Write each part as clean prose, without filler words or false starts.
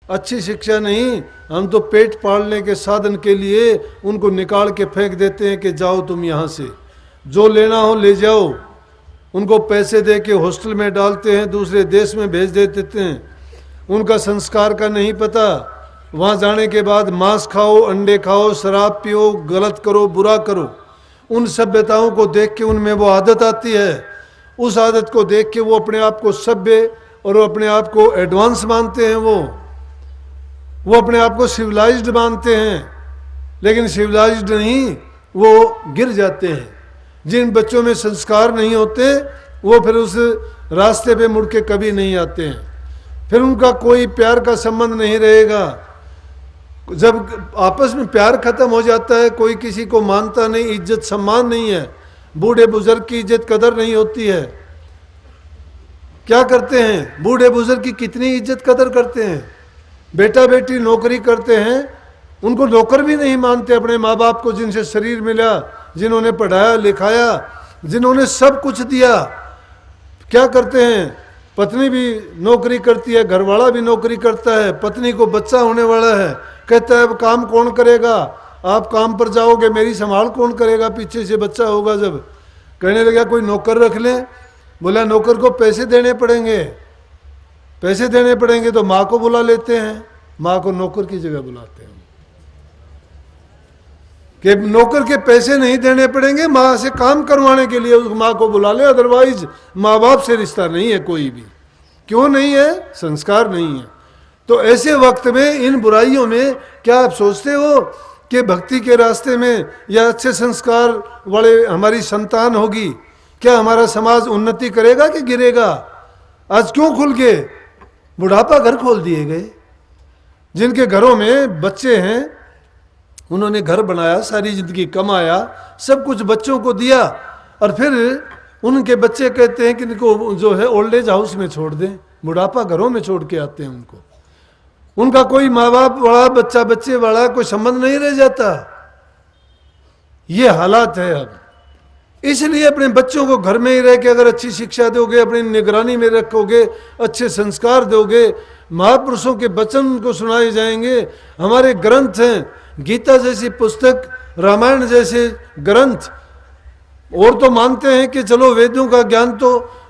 अच्छी शिक्षा नहीं, हम तो पेट पालने के साधन के लिए उनको निकाल के फेंक देते हैं कि जाओ तुम यहाँ से, जो लेना हो ले जाओ। उनको पैसे दे के हॉस्टल में डालते हैं, दूसरे देश में भेज देते हैं। उनका संस्कार का नहीं पता। वहाँ जाने के बाद मांस खाओ, अंडे खाओ, शराब पियो, गलत करो, बुरा करो। उन सभ्यताओं को देख के उनमें वो आदत आती है। उस आदत को देख के वो अपने आप को सभ्य और अपने आप को एडवांस मानते हैं। वो अपने आप को सिविलाइज्ड मानते हैं, लेकिन सिविलाइज्ड नहीं, वो गिर जाते हैं। जिन बच्चों में संस्कार नहीं होते वो फिर उस रास्ते पे मुड़ के कभी नहीं आते हैं। फिर उनका कोई प्यार का संबंध नहीं रहेगा। जब आपस में प्यार खत्म हो जाता है, कोई किसी को मानता नहीं, इज्जत सम्मान नहीं है, बूढ़े बुजुर्ग की इज्जत कदर नहीं होती है। क्या करते हैं, बूढ़े बुजुर्ग की कितनी इज्जत कदर करते हैं। बेटा बेटी नौकरी करते हैं, उनको नौकर भी नहीं मानते। अपने माँ बाप को, जिनसे शरीर मिला, जिन्होंने पढ़ाया लिखाया, जिन्होंने सब कुछ दिया, क्या करते हैं, पत्नी भी नौकरी करती है, घरवाला भी नौकरी करता है, पत्नी को बच्चा होने वाला है, कहता है अब काम कौन करेगा, आप काम पर जाओगे, मेरी संभाल कौन करेगा, पीछे से बच्चा होगा जब। कहने लगा कोई नौकर रख लें। बोला नौकर को पैसे देने पड़ेंगे, पैसे देने पड़ेंगे तो माँ को बुला लेते हैं, माँ को नौकर की जगह बुलाते हैं कि नौकर के पैसे नहीं देने पड़ेंगे, माँ से काम करवाने के लिए उस माँ को बुला ले, अदरवाइज माँ बाप से रिश्ता नहीं है कोई भी। क्यों नहीं है, संस्कार नहीं है। तो ऐसे वक्त में इन बुराइयों में क्या आप सोचते हो कि भक्ति के रास्ते में या अच्छे संस्कार वाले हमारी संतान होगी, क्या हमारा समाज उन्नति करेगा कि गिरेगा? आज क्यों खुल के बुढ़ापा घर खोल दिए गए। जिनके घरों में बच्चे हैं, उन्होंने घर बनाया, सारी जिंदगी कमाया, सब कुछ बच्चों को दिया, और फिर उनके बच्चे कहते हैं कि इनको जो है ओल्ड एज हाउस में छोड़ दें, बुढ़ापा घरों में छोड़ के आते हैं उनको। उनका कोई माँ बाप वाला, बच्चा बच्चे वाला कोई संबंध नहीं रह जाता। ये हालात है अब। इसलिए अपने बच्चों को घर में ही रह के अगर अच्छी शिक्षा दोगे, अपनी निगरानी में रखोगे, अच्छे संस्कार दोगे, महापुरुषों के वचन उनको सुनाए जाएंगे। हमारे ग्रंथ हैं, गीता जैसी पुस्तक, रामायण जैसे ग्रंथ। और तो मानते हैं कि चलो वेदों का ज्ञान तो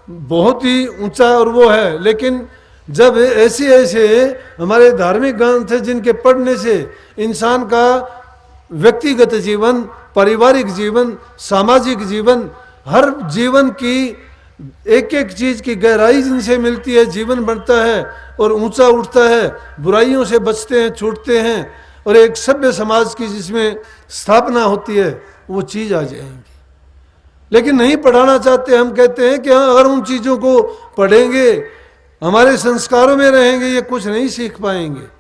बहुत ही ऊंचा और वो है, लेकिन जब ऐसे ऐसे हमारे धार्मिक ग्रंथ हैं जिनके पढ़ने से इंसान का व्यक्तिगत जीवन, पारिवारिक जीवन, सामाजिक जीवन, हर जीवन की एक एक चीज की गहराई जिनसे मिलती है, जीवन बढ़ता है और ऊंचा उठता है, बुराइयों से बचते हैं, छूटते हैं, और एक सभ्य समाज की जिसमें स्थापना होती है, वो चीज आ जाएंगी। लेकिन नहीं पढ़ाना चाहते। हम कहते हैं कि अगर उन चीजों को पढ़ेंगे, हमारे संस्कारों में रहेंगे, ये कुछ नहीं सीख पाएंगे।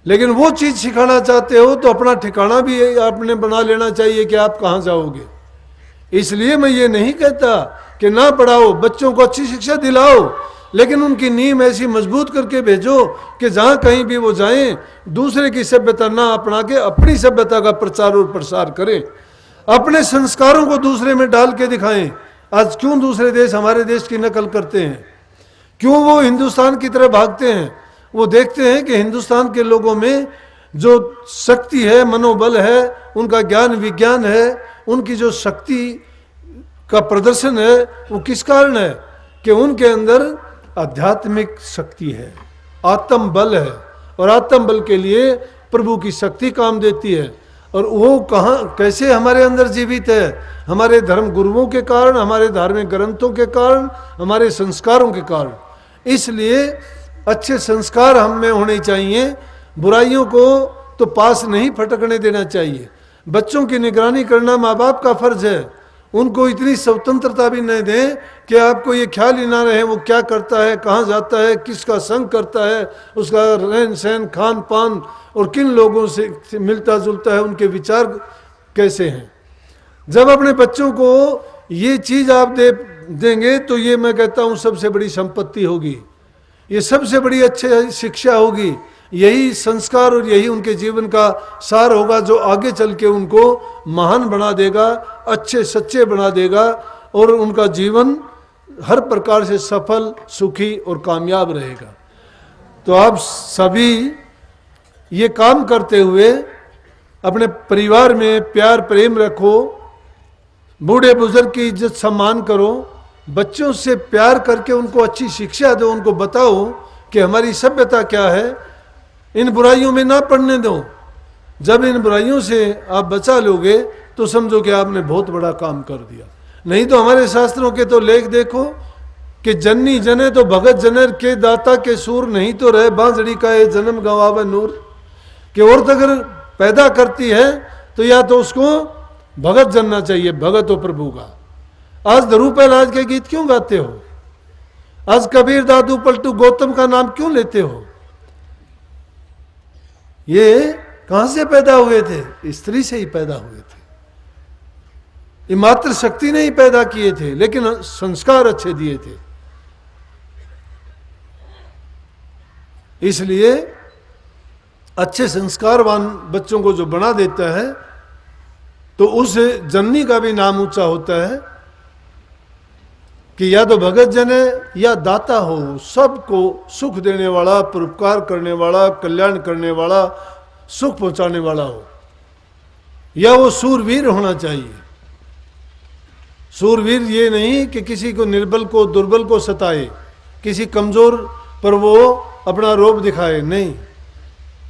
लेकिन वो चीज सिखाना चाहते हो तो अपना ठिकाना भी आपने बना लेना चाहिए कि आप कहाँ जाओगे। इसलिए मैं ये नहीं कहता कि ना पढ़ाओ, बच्चों को अच्छी शिक्षा दिलाओ, लेकिन उनकी नींव ऐसी मजबूत करके भेजो कि जहाँ कहीं भी वो जाएं, दूसरे की सभ्यता ना अपना के अपनी सभ्यता का प्रचार और प्रसार करें, अपने संस्कारों को दूसरे में डाल के दिखाएं। आज क्यों दूसरे देश हमारे देश की नकल करते हैं, क्यों वो हिंदुस्तान की तरफ भागते हैं? वो देखते हैं कि हिंदुस्तान के लोगों में जो शक्ति है, मनोबल है, उनका ज्ञान विज्ञान है, उनकी जो शक्ति का प्रदर्शन है, वो किस कारण है कि उनके अंदर आध्यात्मिक शक्ति है, आत्म बल है, और आत्म बल के लिए प्रभु की शक्ति काम देती है। और वो कहाँ कैसे हमारे अंदर जीवित है? हमारे धर्म गुरुओं के कारण, हमारे धार्मिक ग्रंथों के कारण, हमारे संस्कारों के कारण। इसलिए अच्छे संस्कार हम में होने चाहिए। बुराइयों को तो पास नहीं फटकने देना चाहिए। बच्चों की निगरानी करना माँ बाप का फर्ज है। उनको इतनी स्वतंत्रता भी नहीं दें कि आपको ये ख्याल ही ना रहे वो क्या करता है, कहाँ जाता है, किसका संग करता है, उसका रहन सहन, खान पान और किन लोगों से मिलता जुलता है, उनके विचार कैसे हैं। जब अपने बच्चों को ये चीज़ आप देंगे तो ये मैं कहता हूँ सबसे बड़ी संपत्ति होगी, ये सबसे बड़ी अच्छी शिक्षा होगी। यही संस्कार और यही उनके जीवन का सार होगा जो आगे चल के उनको महान बना देगा, अच्छे सच्चे बना देगा, और उनका जीवन हर प्रकार से सफल, सुखी और कामयाब रहेगा। तो आप सभी ये काम करते हुए अपने परिवार में प्यार प्रेम रखो, बूढ़े बुजुर्ग की इज्जत सम्मान करो, बच्चों से प्यार करके उनको अच्छी शिक्षा दो, उनको बताओ कि हमारी सभ्यता क्या है, इन बुराइयों में ना पड़ने दो। जब इन बुराइयों से आप बचा लोगे तो समझो कि आपने बहुत बड़ा काम कर दिया। नहीं तो हमारे शास्त्रों के तो लेख देखो कि जन्नी जने तो भगत जनर के दाता के सूर, नहीं तो रहे बांसड़ी का ये जन्म गवावे नूर। कि औरत अगर पैदा करती है तो या तो उसको भगत जनना चाहिए, भगत हो प्रभु का। आज धरूपैल आज के गीत क्यों गाते हो? आज कबीर दादू पलटू गौतम का नाम क्यों लेते हो? ये कहां से पैदा हुए थे? स्त्री से ही पैदा हुए थे। ये मात्र शक्ति ने ही पैदा किए थे, लेकिन संस्कार अच्छे दिए थे। इसलिए अच्छे संस्कारवान बच्चों को जो बना देता है तो उस जननी का भी नाम ऊंचा होता है कि या तो भगत जन है या दाता हो, सबको सुख देने वाला, परोपकार करने वाला, कल्याण करने वाला, सुख पहुंचाने वाला हो। या वो सूरवीर होना चाहिए। सूरवीर ये नहीं कि किसी को निर्बल को दुर्बल को सताए, किसी कमजोर पर वो अपना रोब दिखाए, नहीं।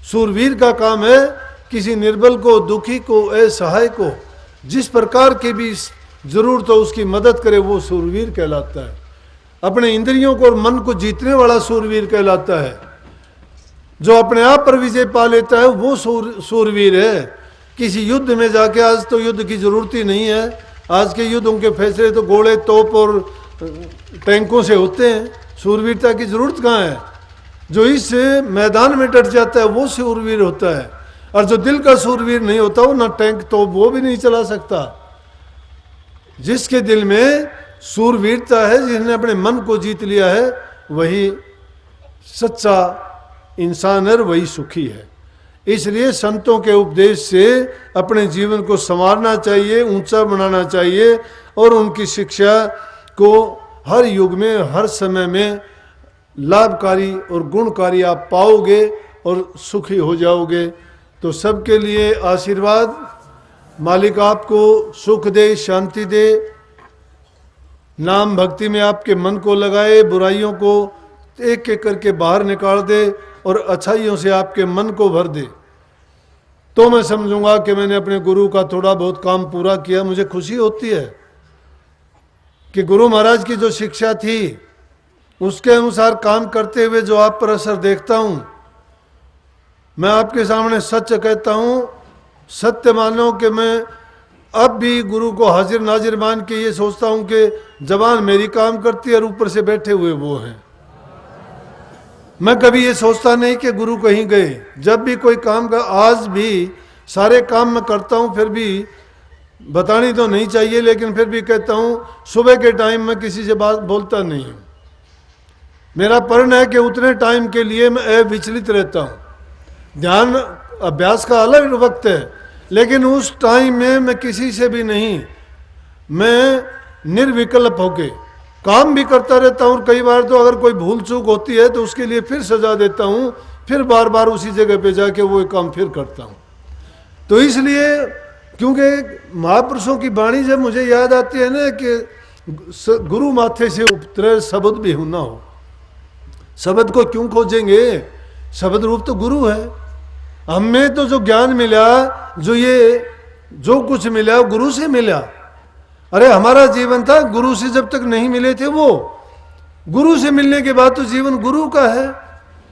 सूरवीर का काम है किसी निर्बल को, दुखी को, असहाय को जिस प्रकार की भी जरूरत हो उसकी मदद करे, वो सूरवीर कहलाता है। अपने इंद्रियों को और मन को जीतने वाला सूरवीर कहलाता है। जो अपने आप पर विजय पा लेता है वो सूरवीर है। किसी युद्ध में जाके, आज तो युद्ध की जरूरत ही नहीं है, आज के युद्धों के फैसले तो घोड़े, तोप और टैंकों से होते हैं। सूरवीरता की जरूरत कहाँ है? जो इस मैदान में डट जाता है वो सूरवीर होता है। और जो दिल का सूरवीर नहीं होता वो ना टैंक तोप वो भी नहीं चला सकता। जिसके दिल में सूरवीरता है, जिसने अपने मन को जीत लिया है, वही सच्चा इंसान है, वही सुखी है। इसलिए संतों के उपदेश से अपने जीवन को संवारना चाहिए, ऊंचा बनाना चाहिए और उनकी शिक्षा को हर युग में, हर समय में लाभकारी और गुणकारी आप पाओगे और सुखी हो जाओगे। तो सबके लिए आशीर्वाद। मालिक आपको सुख दे, शांति दे, नाम भक्ति में आपके मन को लगाए, बुराइयों को एक एक करके बाहर निकाल दे और अच्छाइयों से आपके मन को भर दे। तो मैं समझूंगा कि मैंने अपने गुरु का थोड़ा बहुत काम पूरा किया। मुझे खुशी होती है कि गुरु महाराज की जो शिक्षा थी उसके अनुसार काम करते हुए जो आप पर असर देखता हूं, मैं आपके सामने सच कहता हूं, सत्य मानो कि मैं अब भी गुरु को हाजिर नाजिर मान के ये सोचता हूं कि जबान मेरी काम करती है और ऊपर से बैठे हुए वो हैं। मैं कभी ये सोचता नहीं कि गुरु कहीं गए। जब भी कोई काम का, आज भी सारे काम मैं करता हूं, फिर भी बतानी तो नहीं चाहिए, लेकिन फिर भी कहता हूं, सुबह के टाइम मैं किसी से बात बोलता नहीं हूं। मेरा प्रण है कि उतने टाइम के लिए मैं अविचलित रहता हूं। ध्यान अभ्यास का अलग वक्त है, लेकिन उस टाइम में मैं किसी से भी नहीं, मैं निर्विकल्प होके काम भी करता रहता हूँ। कई बार तो अगर कोई भूल चूक होती है तो उसके लिए फिर सजा देता हूँ, फिर बार बार उसी जगह पे जाके वो काम फिर करता हूँ। तो इसलिए, क्योंकि महापुरुषों की वाणी जब मुझे याद आती है ना कि गुरु माथे से उतरे शब्द भी ना हो। शब्द को क्यों खोजेंगे? शब्द रूप तो गुरु है। हमें तो जो ज्ञान मिला, जो कुछ मिला वो गुरु से मिला। अरे हमारा जीवन था, गुरु से जब तक नहीं मिले थे वो, गुरु से मिलने के बाद तो जीवन गुरु का है।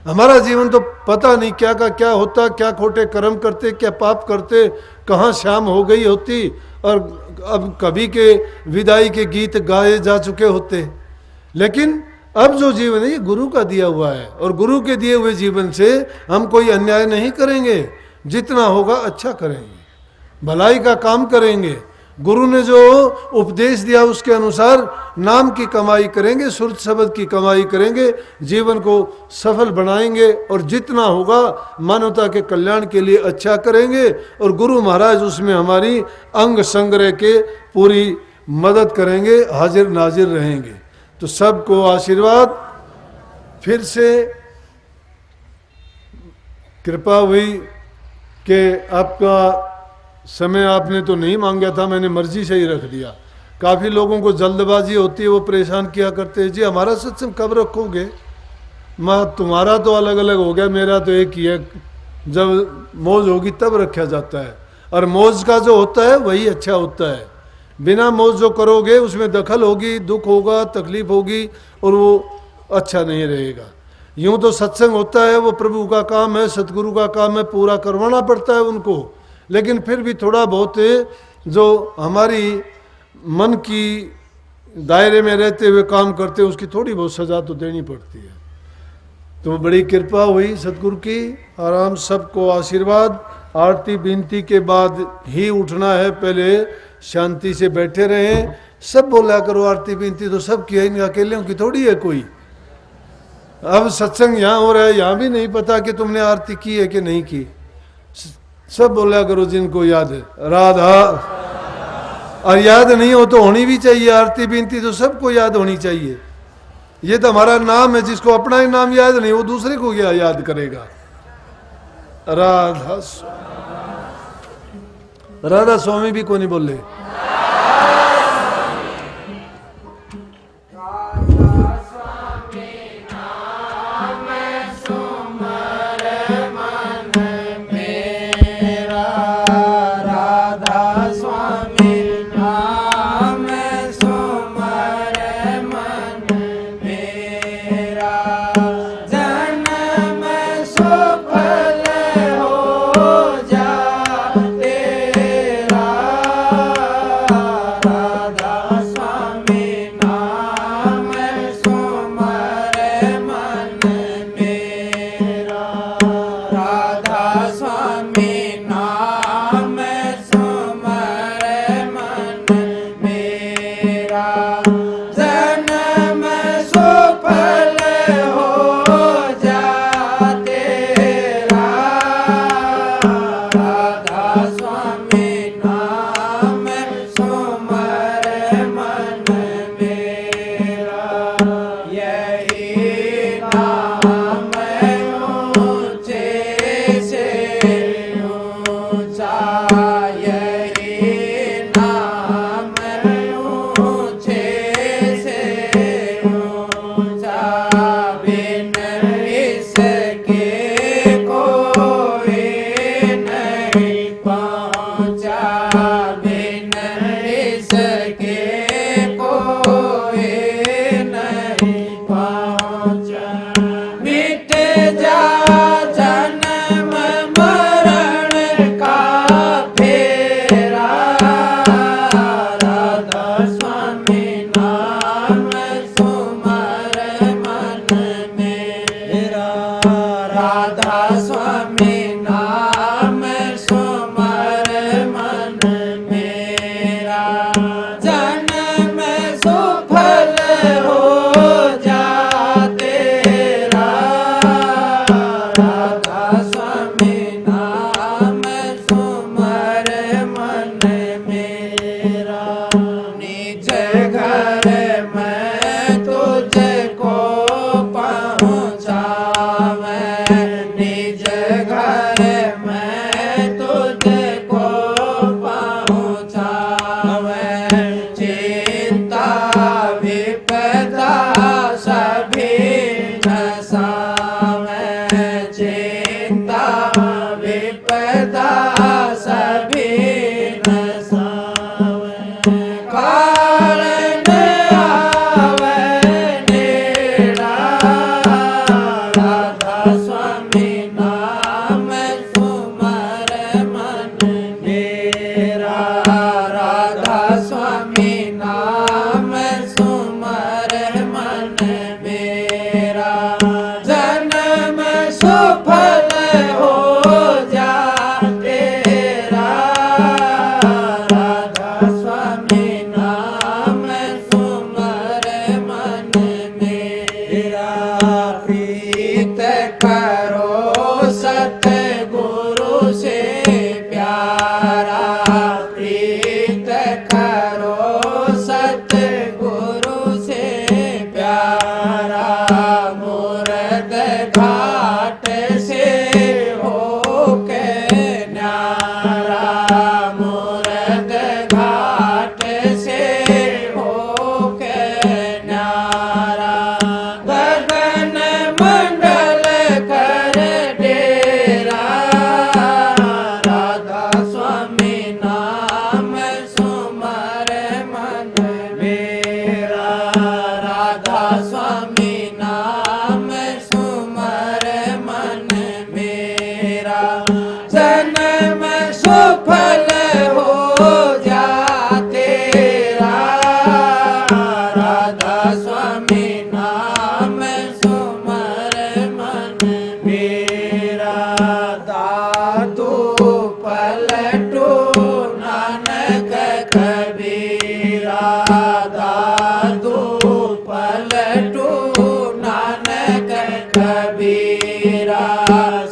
हमारा जीवन तो पता नहीं क्या का क्या होता, क्या खोटे कर्म करते, क्या पाप करते, कहाँ शाम हो गई होती और अब कभी के विदाई के गीत गाए जा चुके होते। लेकिन अब जो जीवन है ये गुरु का दिया हुआ है और गुरु के दिए हुए जीवन से हम कोई अन्याय नहीं करेंगे। जितना होगा अच्छा करेंगे, भलाई का काम करेंगे। गुरु ने जो उपदेश दिया उसके अनुसार नाम की कमाई करेंगे, सुरत शब्द की कमाई करेंगे, जीवन को सफल बनाएंगे और जितना होगा मानवता के कल्याण के लिए अच्छा करेंगे। और गुरु महाराज उसमें हमारी अंग संग्रह के पूरी मदद करेंगे, हाजिर नाजिर रहेंगे। तो सबको आशीर्वाद। फिर से कृपा हुई कि आपका समय आपने तो नहीं मांगा था, मैंने मर्जी से ही रख दिया। काफ़ी लोगों को जल्दबाजी होती है, वो परेशान किया करते हैं, जी हमारा सत्संग कब रखोगे? माँ तुम्हारा तो अलग अलग हो गया, मेरा तो एक ही है, जब मौज होगी तब रखा जाता है। और मौज का जो होता है वही अच्छा होता है। बिना मौज जो करोगे उसमें दखल होगी, दुख होगा, तकलीफ होगी और वो अच्छा नहीं रहेगा। यूँ तो सत्संग होता है वो प्रभु का काम है, सतगुरु का काम है, पूरा करवाना पड़ता है उनको, लेकिन फिर भी थोड़ा बहुत जो हमारी मन की दायरे में रहते हुए काम करते हैं उसकी थोड़ी बहुत सजा तो देनी पड़ती है। तो बड़ी कृपा हुई सतगुरु की, आराम सबको आशीर्वाद। आरती विनती के बाद ही उठना है, पहले शांति से बैठे रहें। सब बोला करो आरती विनती तो सब किया, इन अकेले की थोड़ी है कोई। अब सत्संग यहाँ हो रहा है, यहाँ भी नहीं पता कि तुमने आरती की है कि नहीं की। सब बोला करो जिनको याद है, राधा। और याद नहीं हो तो होनी भी चाहिए, आरती विनती तो सबको याद होनी चाहिए। ये तो हमारा नाम है, जिसको अपना ही नाम याद नहीं वो दूसरे को क्या याद करेगा। राधा राधा स्वामी भी को नहीं बोले। प्रीत कर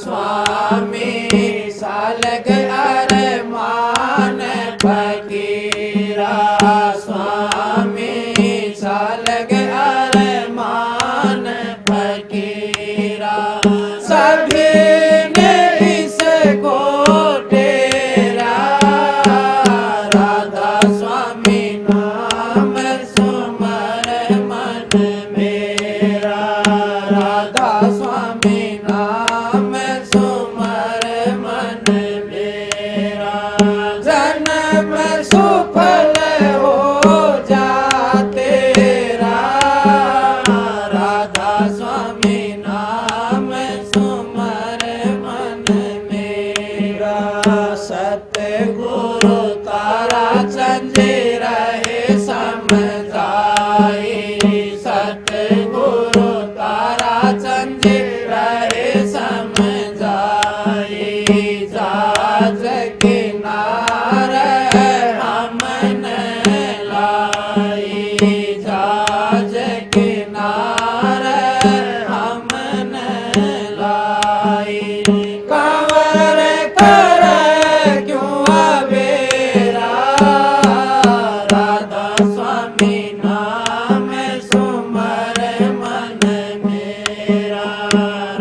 स्वामी सालग अरमान फकीरा स्वामी सालग अरमान फकीरा सभी ने इसको तेरा राधा स्वामी नाम सुमर मन मेरा राधा स्वामी नाम सुमर मन मेरा जन्म सुफल हो जा तेरा राधा स्वामी नाम सुमर मन मेरा सतगुरु तारा चंदे रहे समझाई सतगुरु तारा चंदे रहे समझाई जाज किनारे हमन लाई जाज किनारे हमन लाई कंवर कर क्यों अबेरा राधा स्वामी नाम सुमर मन मेरा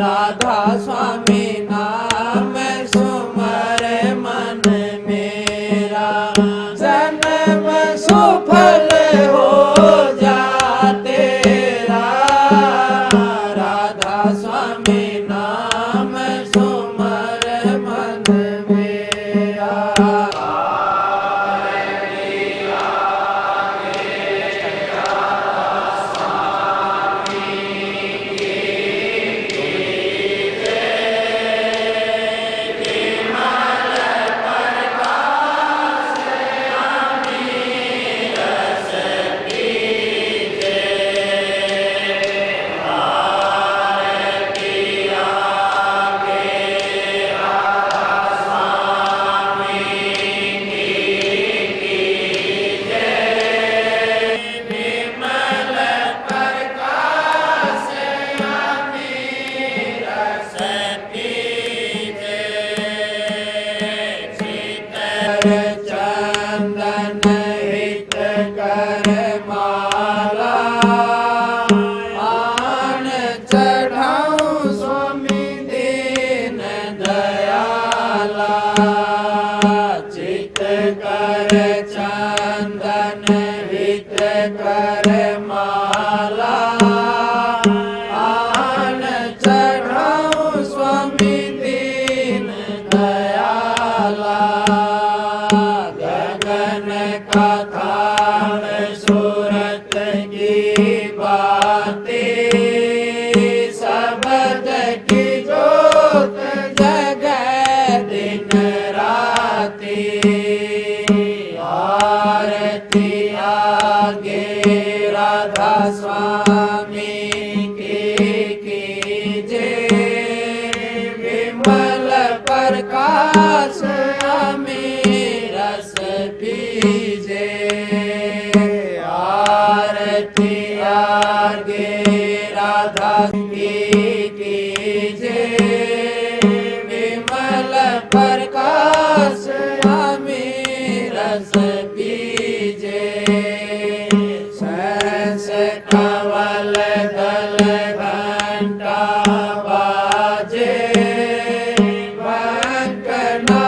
राधा स्वामी नाम सुमर मन मेरा जन्म सुफल हो जा तेरा राधा स्वामी नाम सुमर मन मेरा चंदन हित कर माला आन चढ़ाऊं स्वामी दीन दयाला चित कर चंदन हित कर माला आन चढ़ाऊं स्वामी दीन दयाला गगन का थान सूरत की बातें शब्द की जोत जगह दिन राती आरती आगे राधा स्वामी की कीजे विमल प्रकाश रस पीजे आरती आगे राधा की कीजे विमल प्रकाश रस पीजे सहस कवल दल घंटा बाजे कंकना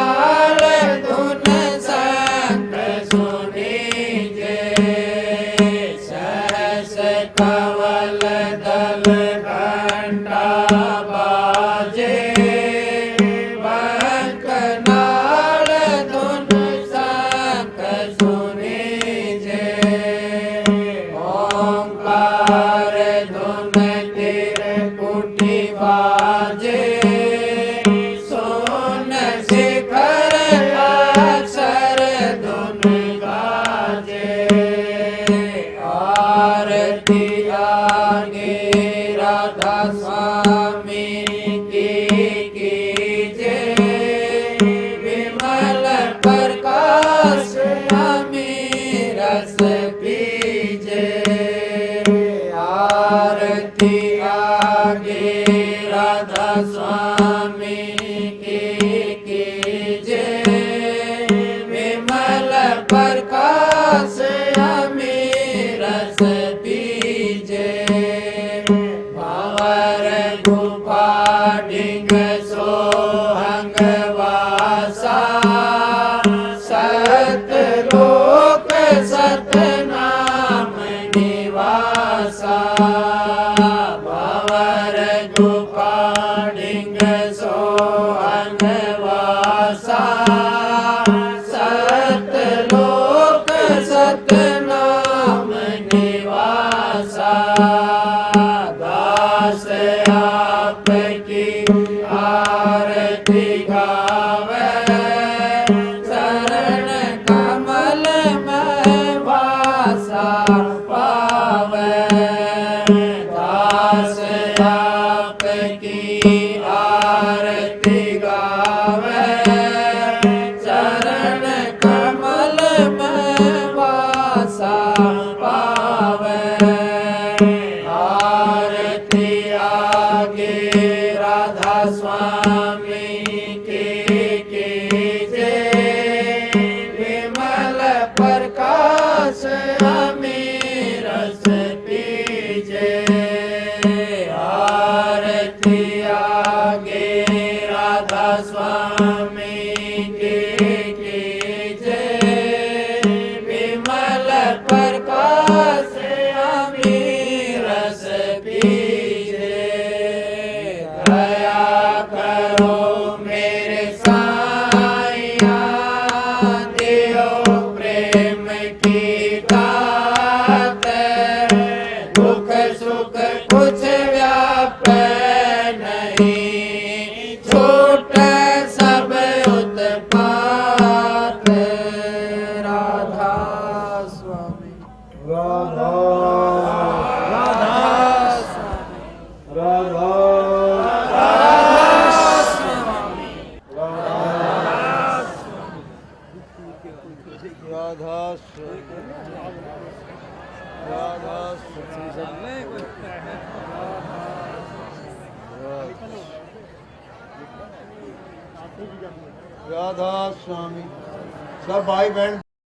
डिंग सोहंग वासा सतलोक सतनाम निवासा भंवर गुफा डिंग सोहंग वासा सतलोक सतनाम निवासा दास आपकी आरती गावे चरण कमल में वासा पावे दास आपकी आरती गावे चरण कमल में वासा पावे आरती आगे राधा स्वामी की कीजे विमल प्रकाश हमें रस पीजे आरती आगे राधा स्वामी की कीजे विमल प्रकाश हमें रस पीजे दया करो मेरे साईया दियो प्रेम की दात दुख सुख कुछ व्यापे नहीं छूटे सब उत्पात राधा स्वामी राधा राधा राधा स्वामी राधा राधा राधा स्वामी सब भाई बहन